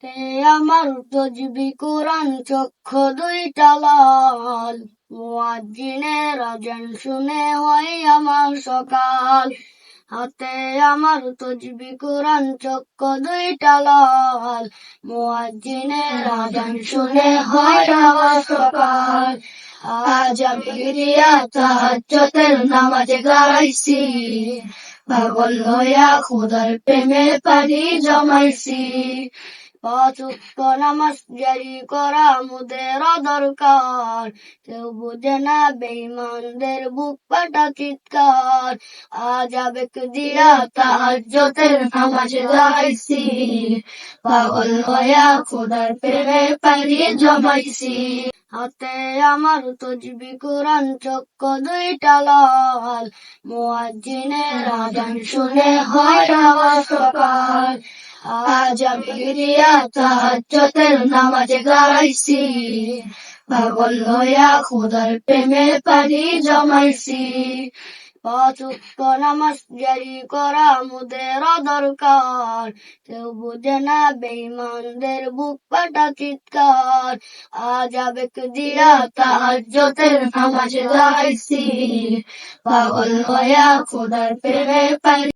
তে আমার তজবি কোরআন চক্ষু দুইটা লাল, মুয়াজ্জিনের আযান শুনে হয় আমার সকাল। হাতে আমার তজবি কোরআন চক্ষু দুইটা লাল, মুয়াজ্জিনের আযান শুনে হয় আমার সকাল। আজ আমি গিয়া তাহাজ্জুদের নামাজ গাইছি, পাগল হইয়া খোদার প্রেমে পানি জমাইছি। পাঁচ ওয়াক্ত নামাজ জারি করা মোদের দরকার, কেউ বুঝে না বেঈমানদের বুক ফাটা চিৎকার। আজ আবেগ দিয়া তাহাজ্জুদের নামাজ গাইছি, পাগল হইয়া খোদার প্রেমে পানি জমাইছি। হাতে আমার তজবি কোরআন চক্ষু দুইটা লাল, মুয়াজ্জিনের আযান শুনে হয় আমার সকাল। আজ আমি গিয়া তাহাজ্জুদের নামাজ গাইছি, পাগল হইয়া খোদার প্রেমে পানি জমাইছি। পাঁচ ওয়াক্ত নামাজ জারি করা মোদের দরকার, কেউ বুঝে না বেঈমানদের বুক ফাটা চিৎকার। আজ আবেগ দিয়া তাহাজ্জুদের নামাজ গাইছি, পাগল হইয়া খোদার প্রেমে পানি